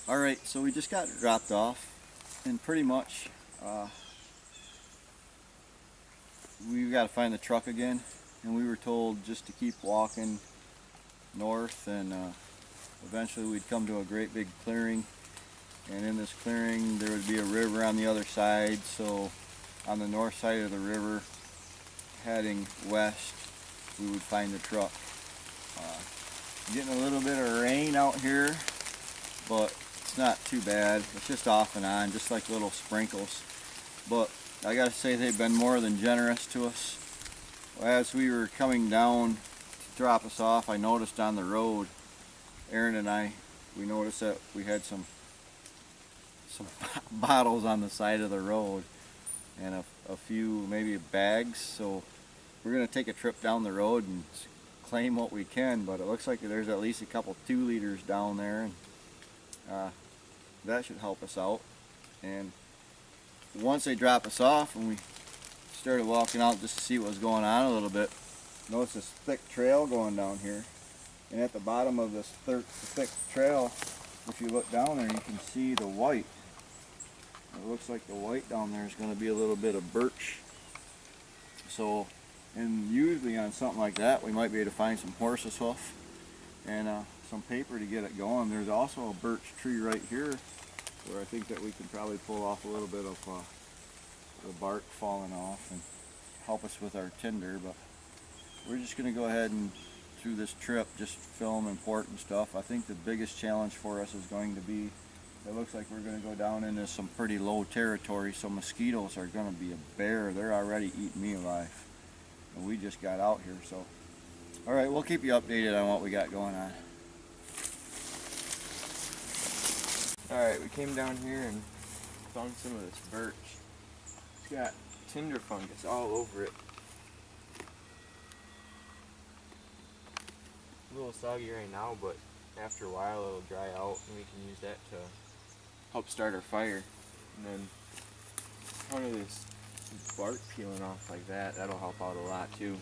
Alright, so we just got dropped off, and pretty much we've got to find the truck again, and we were told just to keep walking north, and eventually we'd come to a great big clearing, and in this clearing there would be a river on the other side. So on the north side of the river, heading west, we would find the truck. Getting a little bit of rain out here, but it's not too bad. It's just off and on, just like little sprinkles. But I gotta say, they've been more than generous to us. As we were coming down to drop us off, I noticed on the road, Aaron and we noticed that we had some bottles on the side of the road, and a few maybe bags. So we're gonna take a trip down the road and claim what we can, but it looks like there's at least a couple 2 liters down there, and that should help us out. And once they drop us off and we started walking out just to see what was going on a little bit, notice this thick trail going down here, and at the bottom of this thick trail, if you look down there, you can see the white. It looks like the white down there is going to be a little bit of birch. So, and usually on something like that, we might be able to find some horse's hoof and some paper to get it going. There's also a birch tree right here where I think that we can probably pull off a little bit of the bark falling off and help us with our tinder. But we're just going to go ahead and through this trip just film important stuff. I think the biggest challenge for us is going to be, it looks like we're going to go down into some pretty low territory, so mosquitoes are going to be a bear. They're already eating me alive, and we just got out here. So alright, we'll keep you updated on what we got going on. Alright, we came down here and found some of this birch. It's got tinder fungus all over it. A little soggy right now, but after a while it'll dry out and we can use that to help start our fire. And then kind of this bark peeling off like that, that'll help out a lot too.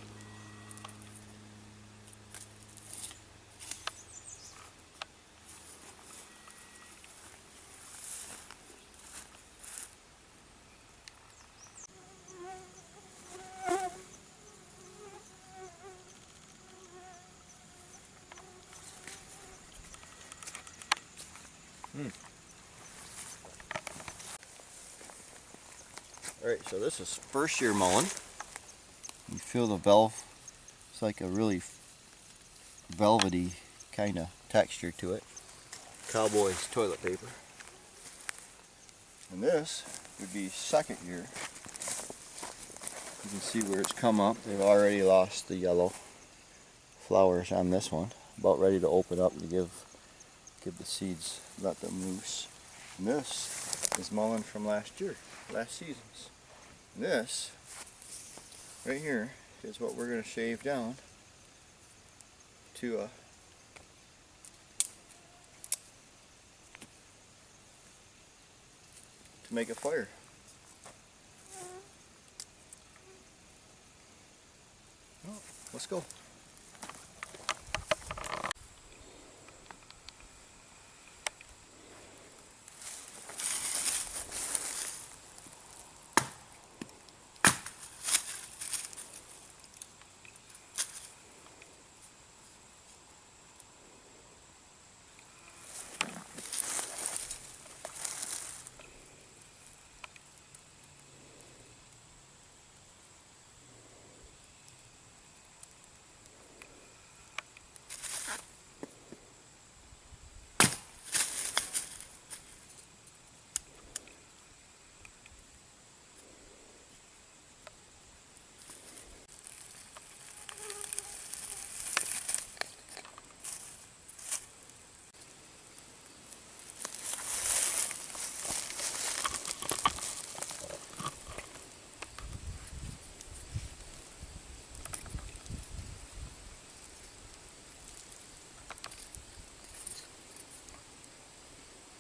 Alright, so this is first year mowing. You feel the velvet, it's like a really velvety kind of texture to it. Cowboys toilet paper. And this would be second year. You can see where it's come up. They've already lost the yellow flowers on this one. About ready to open up and give the seeds, let them loose. And this is mullein from last season's. And this right here is what we're going to shave down to make a fire. Oh, let's go.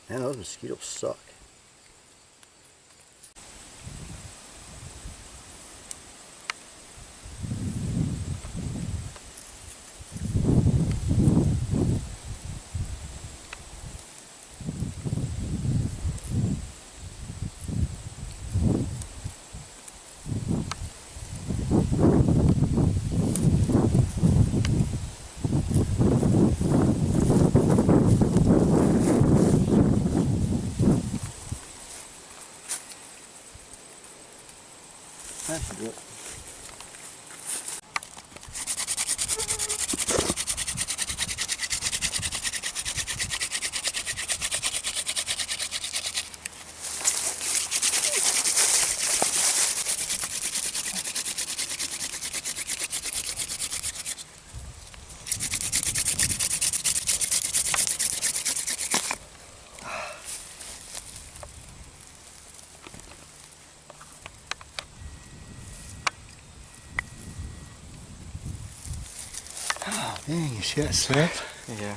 Man, those mosquitoes suck. Oh, dang, you see that slip? Yeah.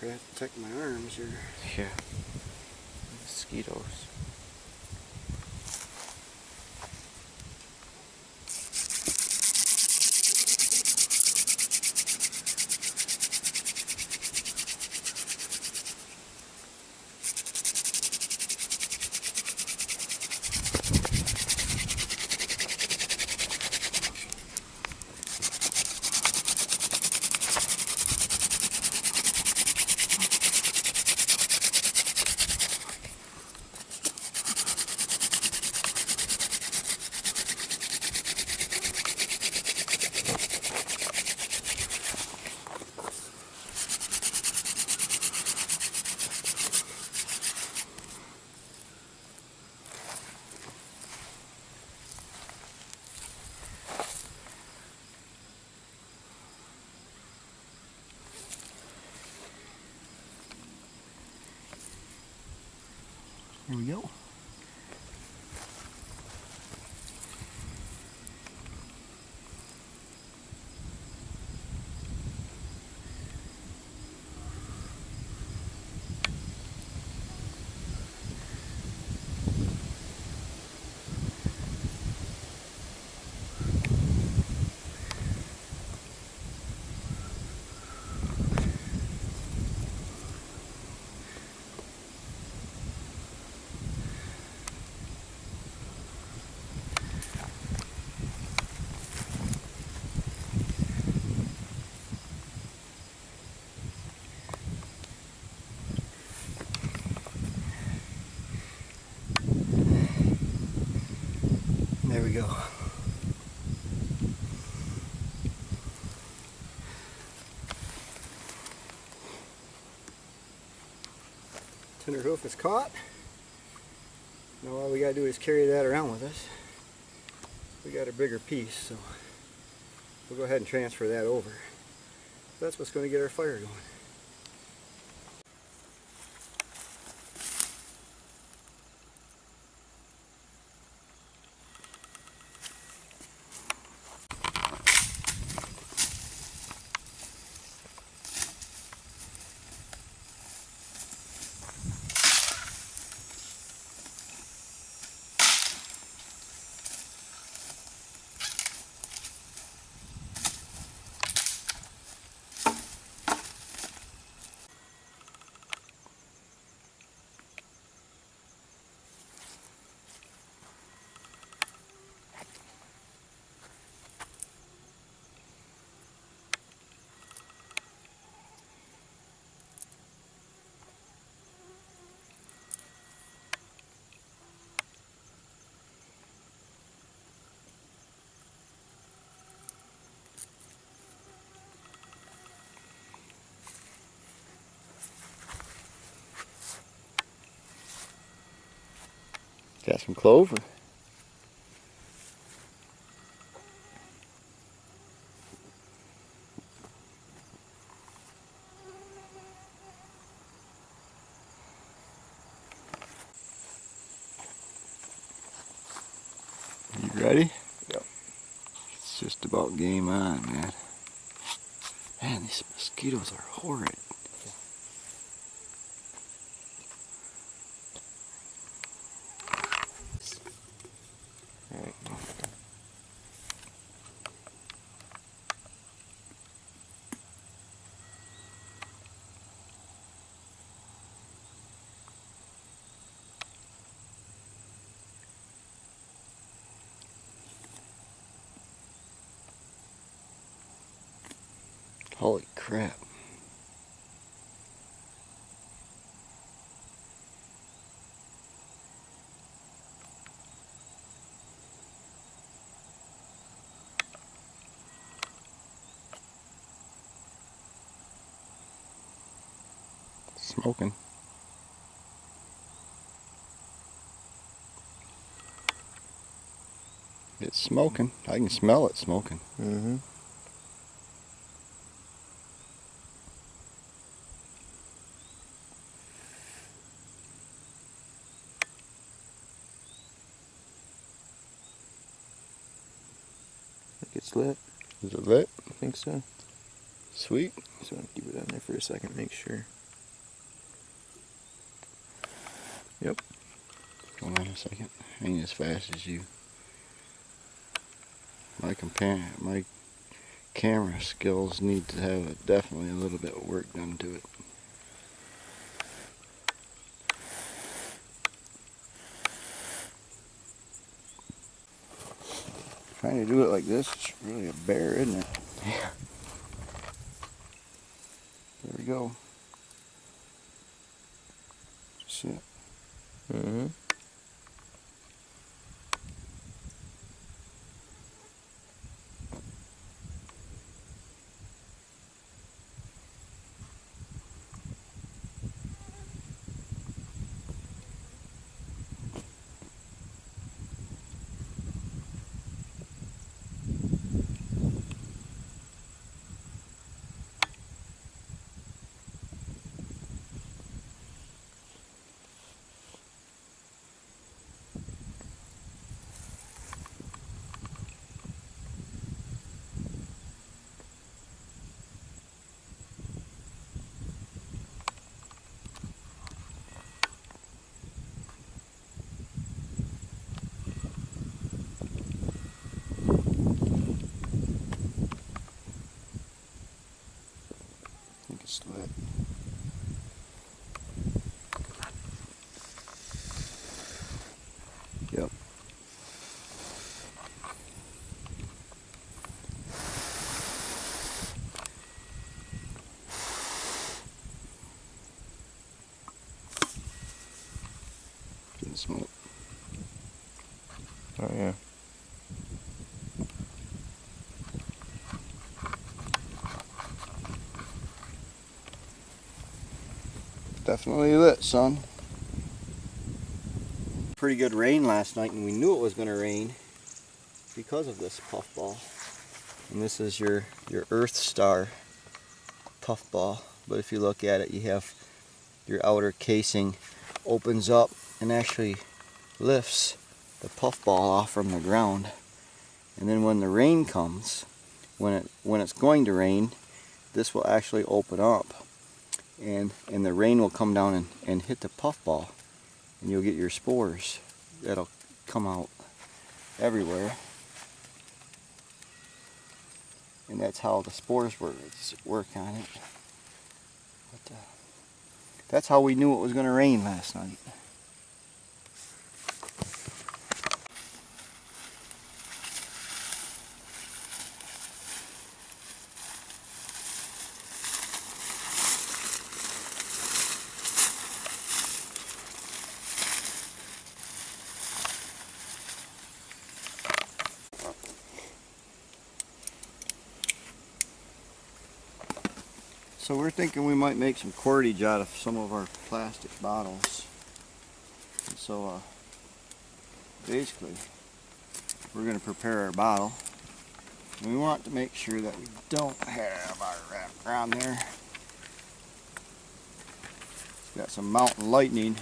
I have to protect my arms here. Yeah. Mosquitoes. Here we go. There we go. Tender hoof is caught. Now all we gotta do is carry that around with us. We got a bigger piece, so we'll go ahead and transfer that over. That's what's going to get our fire going. Got some clover. You ready? Yep. It's just about game on, man. Man, these mosquitoes are horrid. Alright. Holy crap. Smoking. It's smoking. I can smell it smoking. Mm-hmm. I think it's lit. Is it lit? I think so. Sweet. So I'll keep it on there for a second, make sure. Yep. Hold on a second. I ain't as fast as you. My camera skills need to have definitely a little bit of work done to it. Trying to do it like this, it's really a bear, isn't it? Yeah. There we go. That's it. Mm-hmm. I think it's lit. Yep. Getting smoke. Oh yeah. Definitely lit, son. Pretty good rain last night, and we knew it was going to rain because of this puffball. And this is your Earth Star puffball. But if you look at it, you have your outer casing opens up and actually lifts the puffball off from the ground. And then when the rain comes, when it's going to rain, this will actually open up, and the rain will come down and hit the puffball, and you'll get your spores that'll come out everywhere. And that's how the spores work on it. But, that's how we knew it was going to rain last night. So we're thinking we might make some cordage out of some of our plastic bottles. And so basically we're going to prepare our bottle. And we want to make sure that we don't have our wrap around there. It's got some mountain lightning.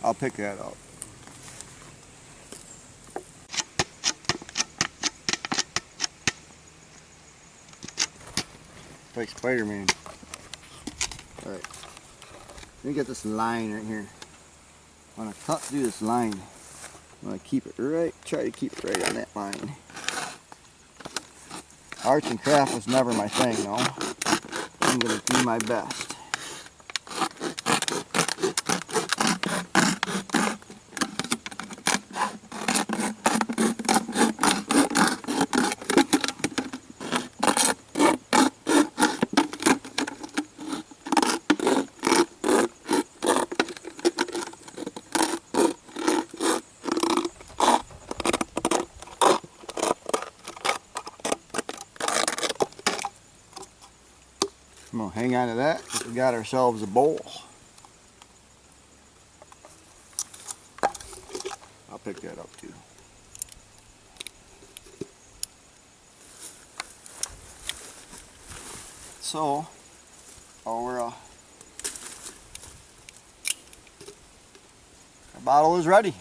I'll pick that up. Like Spider-Man. Alright. Let me get this line right here. I'm going to cut through this line. I'm going to keep it right, try to keep it right on that line. Arts and craft was never my thing, though. I'm going to do my best. I'm gonna hang on to that because we got ourselves a bowl. I'll pick that up too. So, our bottle is ready.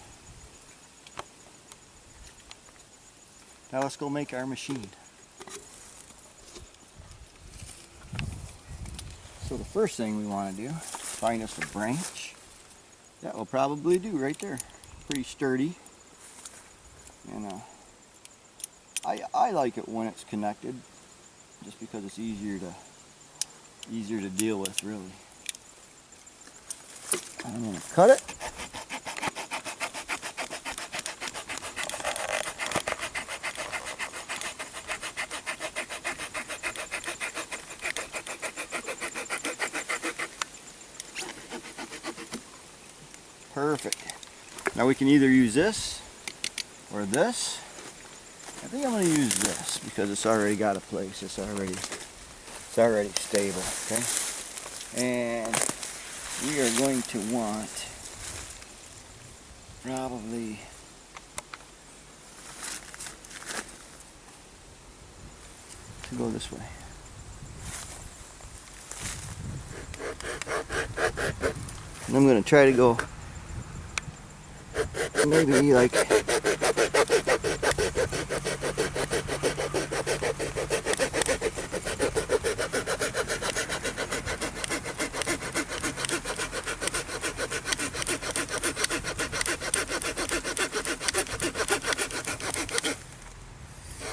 Now let's go make our machine. So the first thing we want to do, find us a branch. That will probably do right there. Pretty sturdy. And I like it when it's connected, just because it's easier to deal with, really. I'm gonna cut it. Perfect. Now we can either use this or this. I think I'm going to use this because it's already got a place. It's already stable. Okay. And we are going to want probably to go this way. And I'm going to try to go maybe like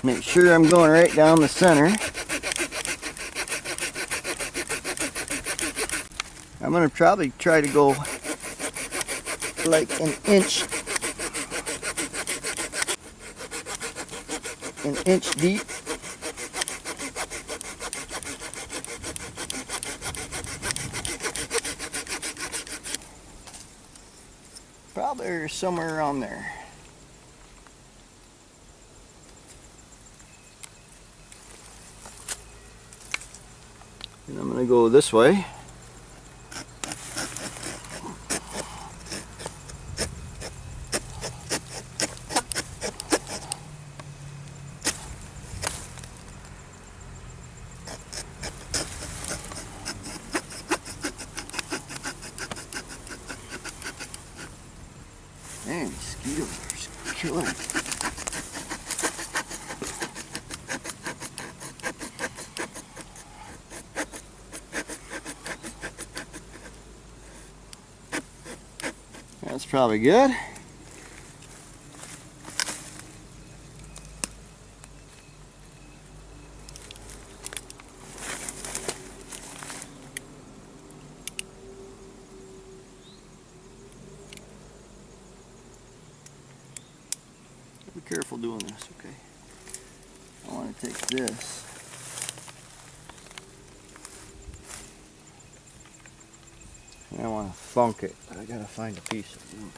make sure I'm going right down the center. I'm going to probably try to go like an inch deep. Probably somewhere around there. And I'm going to go this way. Man, mosquitoes are killing it. That's probably good. Be careful doing this, okay? I want to take this. And I want to thunk it, but I gotta find a piece of wood.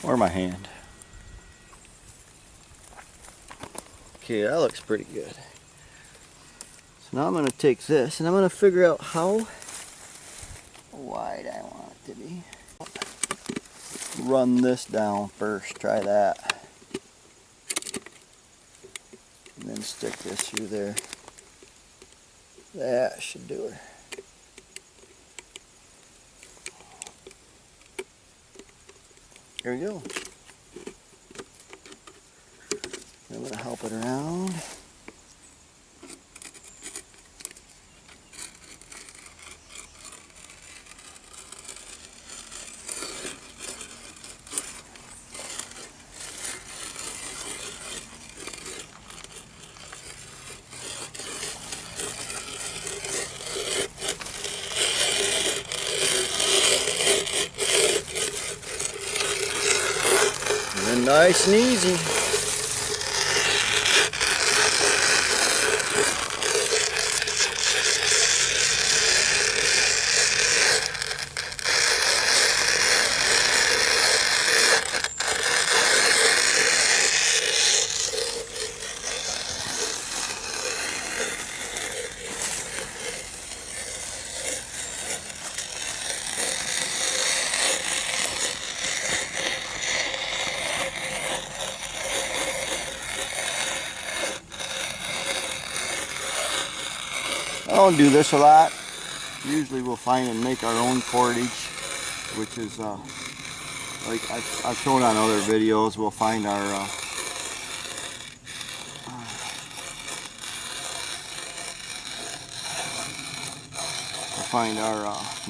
Or my hand. Okay, that looks pretty good. So now I'm going to take this and I'm going to figure out how wide I want it to be. Run this down first, try that. And then stick this through there. That should do it. There we go. I'm going to help it around. Nice and easy. I don't do this a lot. Usually we'll find and make our own cordage, which is like I've shown on other videos. We'll find our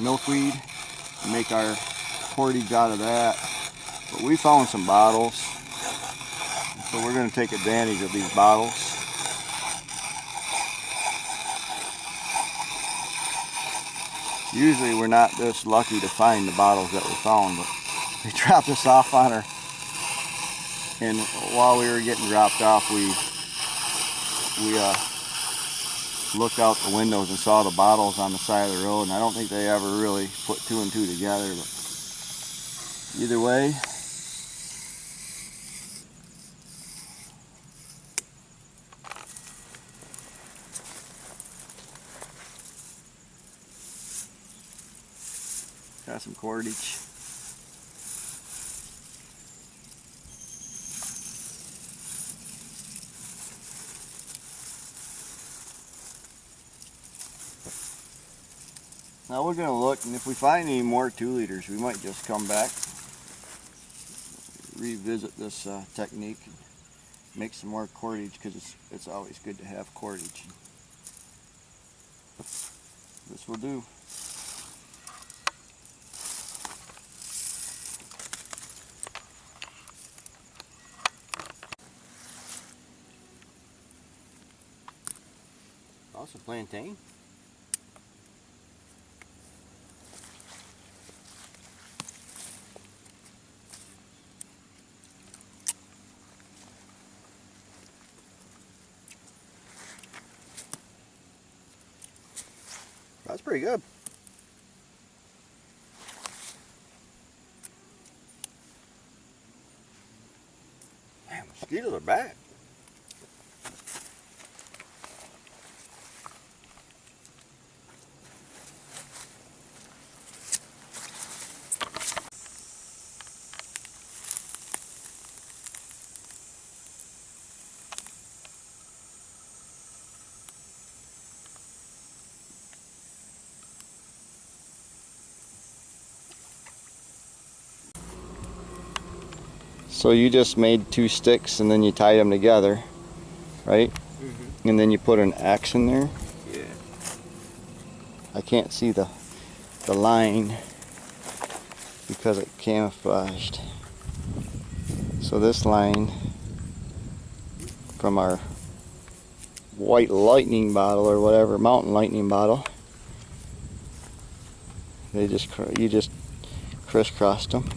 milkweed and make our cordage out of that. But we found some bottles, so we're going to take advantage of these bottles. Usually we're not this lucky to find the bottles that we found, but they dropped us off on her, and while we were getting dropped off, we looked out the windows and saw the bottles on the side of the road, and I don't think they ever really put two and two together, but either way, got some cordage. Now we're going to look, and if we find any more 2-liters, we might just come back, revisit this technique, and make some more cordage, because it's always good to have cordage. This will do. Also plantain. That's pretty good. Man, mosquitoes are back. So you just made 2 sticks and then you tied them together, right? Mm-hmm. And then you put an X in there? Yeah. I can't see the line because it camouflaged. So this line from our white lightning bottle or whatever, mountain lightning bottle, you just crisscrossed them.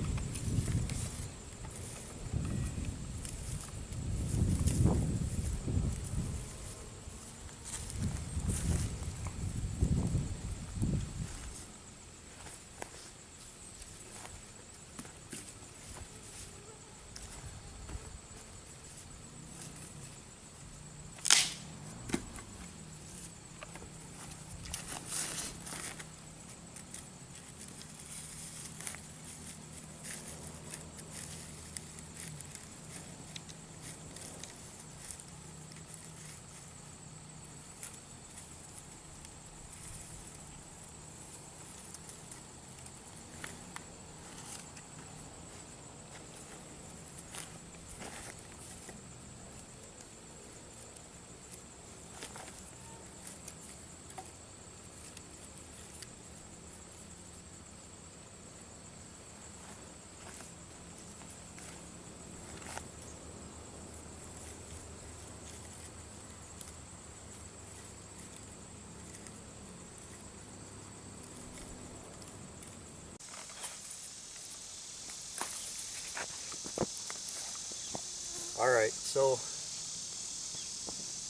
Alright, so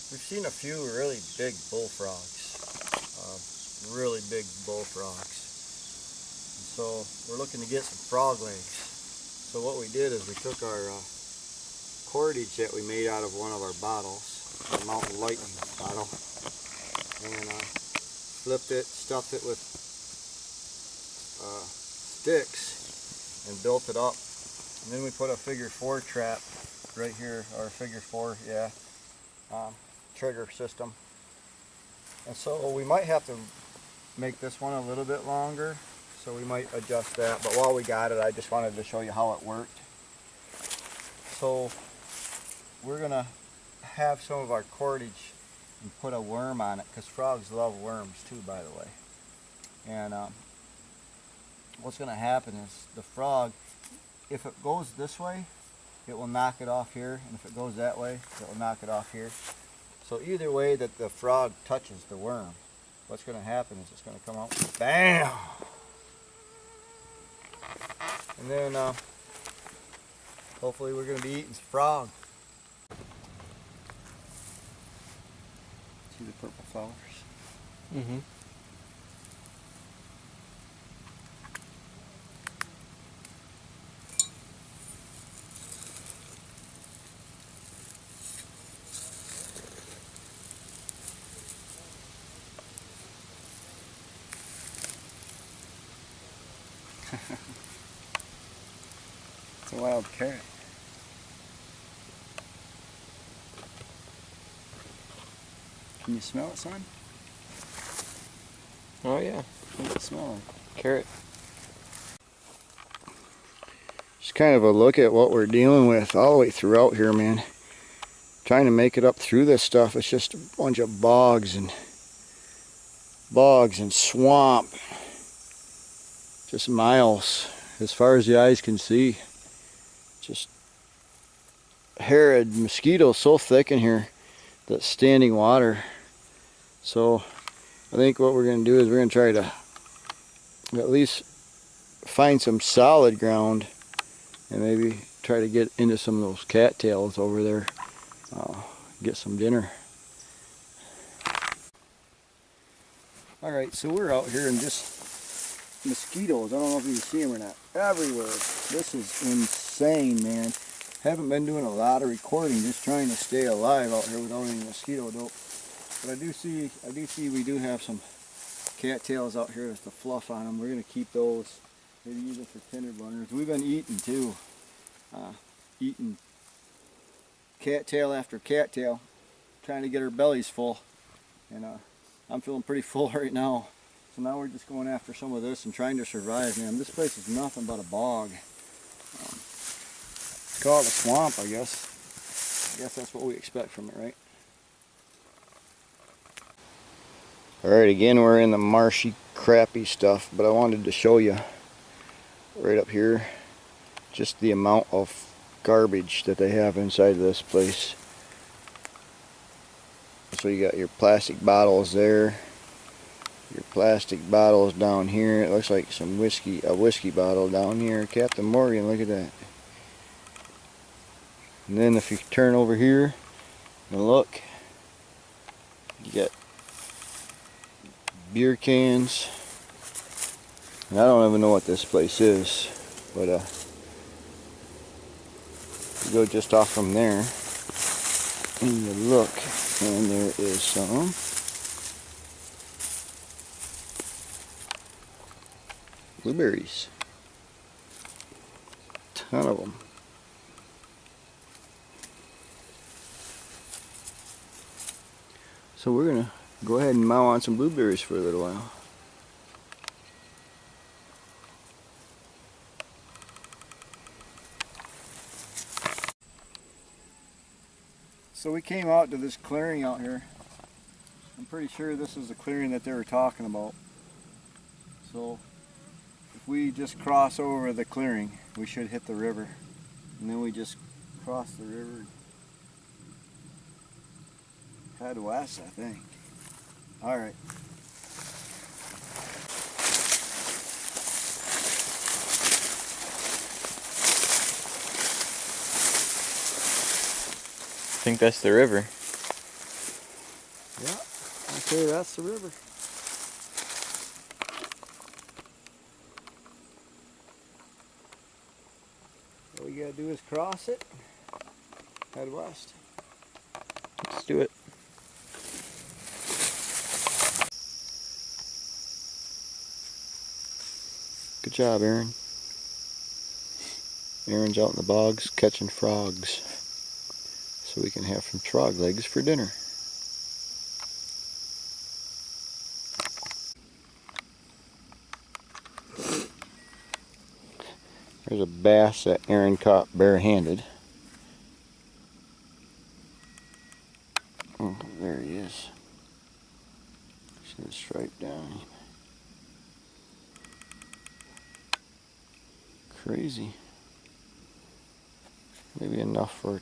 we've seen a few really big bullfrogs. Really big bullfrogs. And so we're looking to get some frog legs. So what we did is we took our cordage that we made out of one of our bottles, our Mountain Lightning bottle, and flipped it, stuffed it with sticks, and built it up. And then we put a figure 4 trap right here, or figure 4, yeah, trigger system. And so we might have to make this one a little bit longer, so we might adjust that. But while we got it, I just wanted to show you how it worked. So we're gonna have some of our cordage and put a worm on it, because frogs love worms too, by the way. And what's gonna happen is the frog, if it goes this way, it will knock it off here, and if it goes that way, it will knock it off here. So either way that the frog touches the worm, what's going to happen is it's going to come out, bam! And then hopefully we're going to be eating some frog. See the purple flowers? Mm-hmm. It's a wild carrot. Can you smell it, son? Oh yeah, What does it smell like? carrot. Just kind of a look at what we're dealing with all the way throughout here, man. Trying to make it up through this stuff. It's just a bunch of bogs and swamp. Just miles as far as the eyes can see. Just horrid mosquitoes so thick in here. That's standing water. So I think what we're going to do is we're going to try to at least find some solid ground and maybe try to get into some of those cattails over there. Get some dinner. Alright, so we're out here and just mosquitoes. I don't know if you can see them or not. Everywhere. This is insane, man. Haven't been doing a lot of recording, just trying to stay alive out here without any mosquito dope. But I do see we do have some cattails out here with the fluff on them. We're gonna keep those. Maybe use them for tinder bunners. We've been eating too. Eating cattail after cattail, trying to get our bellies full. And I'm feeling pretty full right now. So now we're just going after some of this and trying to survive, man. This place is nothing but a bog. Call it a swamp, I guess. I guess that's what we expect from it, right? Alright, again we're in the marshy, crappy stuff, but I wanted to show you right up here just the amount of garbage that they have inside of this place. So you got your plastic bottles there, your plastic bottles down here. It looks like some whiskey, a whiskey bottle down here. Captain Morgan, look at that. And then if you turn over here and look, you got beer cans. And I don't even know what this place is, but you go just off from there and you look, and there is some blueberries. Ton of them. So we're gonna go ahead and mow on some blueberries for a little while. So we came out to this clearing out here. I'm pretty sure this is the clearing that they were talking about. So if we just cross over the clearing, we should hit the river. And then we just cross the river, head west, I think. Alright. think that's the river. Yeah, okay, that's the river. All we gotta do is cross it, head west. Let's do it. Good job, Aaron. Aaron's out in the bogs catching frogs, so we can have some frog legs for dinner. There's a bass that Aaron caught barehanded. Oh, there he is. See the stripe down him. Crazy. Maybe enough for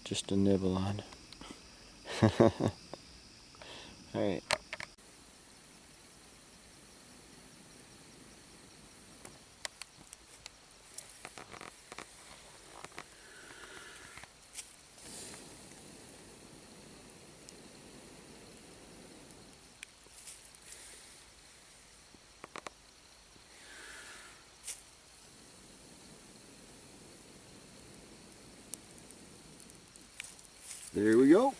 just a nibble on. Alright. There we go.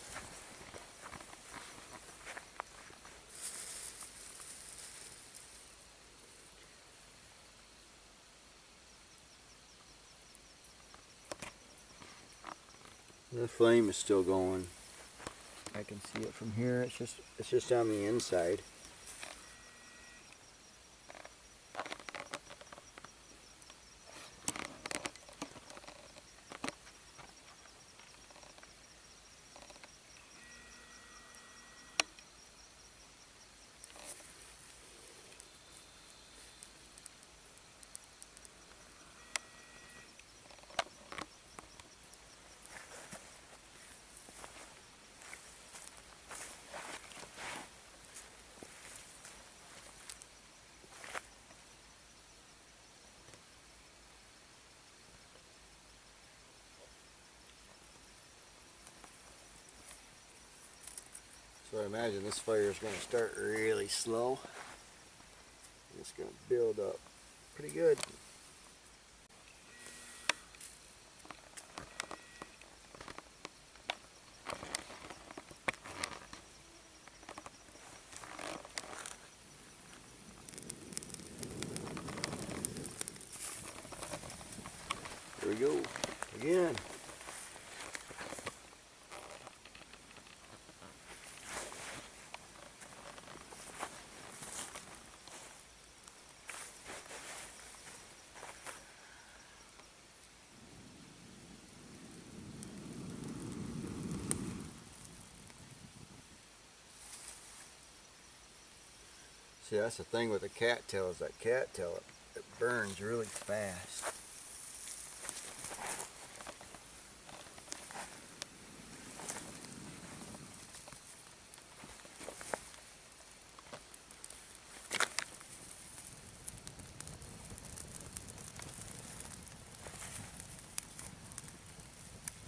The flame is still going. I can see it from here. It's just on the inside. So I imagine this fire is going to start really slow. It's going to build up pretty good. There we go. Again. See, that's the thing with the cattail is that cattail, it burns really fast.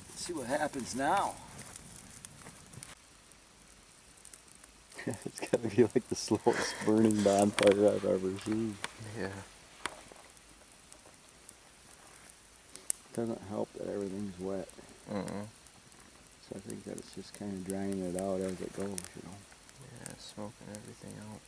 Let's see what happens now. It's gotta be like the slowest burning bonfire I've ever seen. Yeah. Doesn't help that everything's wet. So I think that it's just kind of drying it out as it goes, you know. Yeah, it's smoking everything out.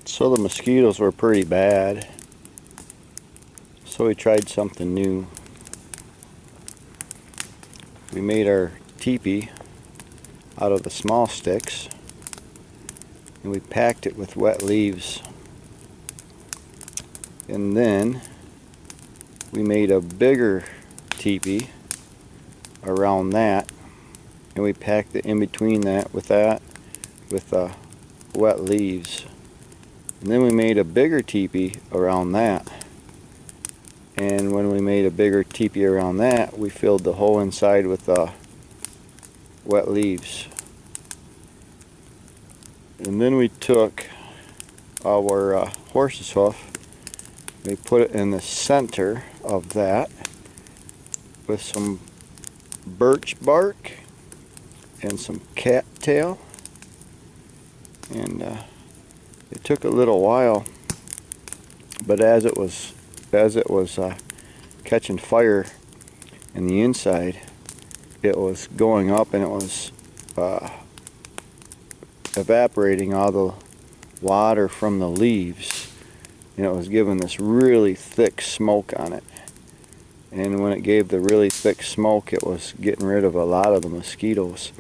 So the mosquitoes were pretty bad. So we tried something new. We made our teepee out of the small sticks and we packed it with wet leaves. And then we made a bigger teepee around that and we packed it in between that with wet leaves. And then we made a bigger teepee around that. And when we made a bigger teepee around that, we filled the whole inside with wet leaves. And then we took our horse's hoof. We put it in the center of that with some birch bark and some cattail, and it took a little while, but as it was catching fire in the inside, it was going up and it was evaporating all the water from the leaves, and it was giving this really thick smoke on it. And when it gave the really thick smoke, it was getting rid of a lot of the mosquitoes.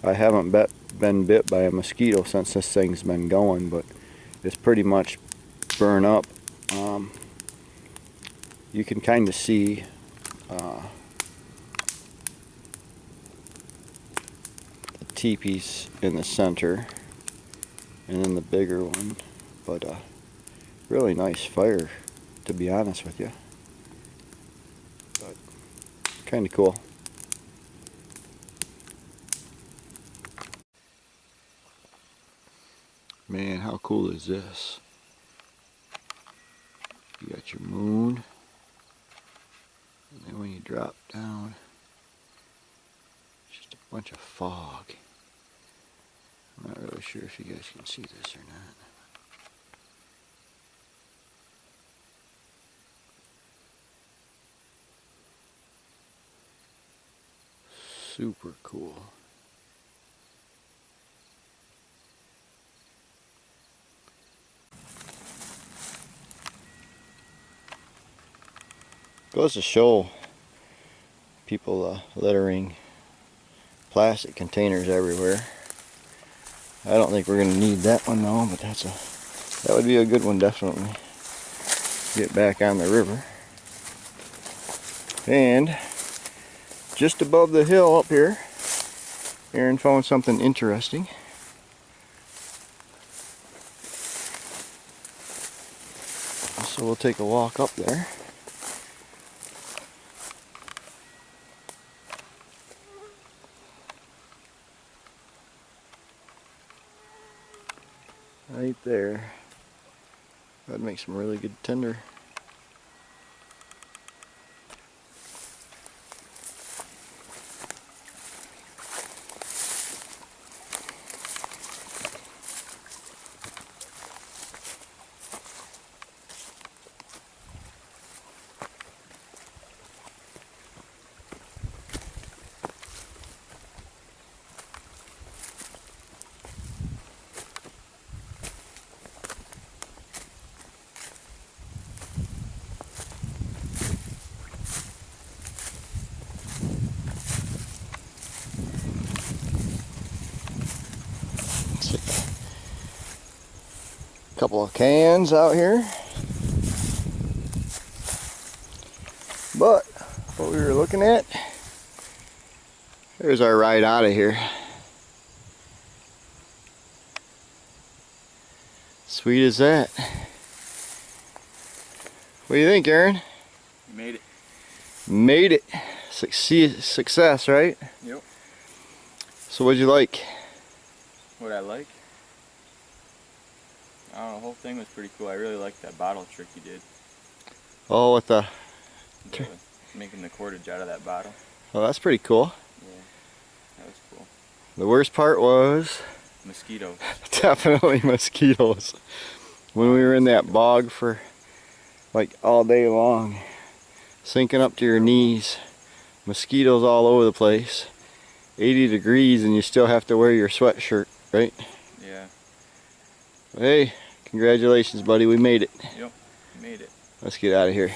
I haven't been bit by a mosquito since this thing's been going, but it's pretty much burned up. You can kind of see the teepees in the center and then the bigger one, but really nice fire, to be honest with you. But kind of cool. Man, how cool is this? You got your moon, and then when you drop down, it's just a bunch of fog. I'm not really sure if you guys can see this or not. Super cool. Goes to show people littering plastic containers everywhere. I don't think we're going to need that one though, but that would be a good one, definitely. Get back on the river. And just above the hill up here, Aaron found something interesting. So we'll take a walk up there. Right there. That'd make some really good tinder. Couple of cans out here, but what we were looking at, there's our ride out of here. Sweet as that. What do you think, Aaron? You made it. Made it. Success, right? Yep. So what'd you like? What I like? I don't know, the whole thing was pretty cool. I really liked that bottle trick you did. Oh, with the making the cordage out of that bottle. Oh, that's pretty cool. Yeah, that was cool. The worst part was Mosquitoes. definitely mosquitoes. When we were in that bog for like all day long, sinking up to your knees, mosquitoes all over the place, 80 degrees, and you still have to wear your sweatshirt, right? Yeah. Hey, congratulations, buddy, we made it. Yep, made it. Let's get out of here.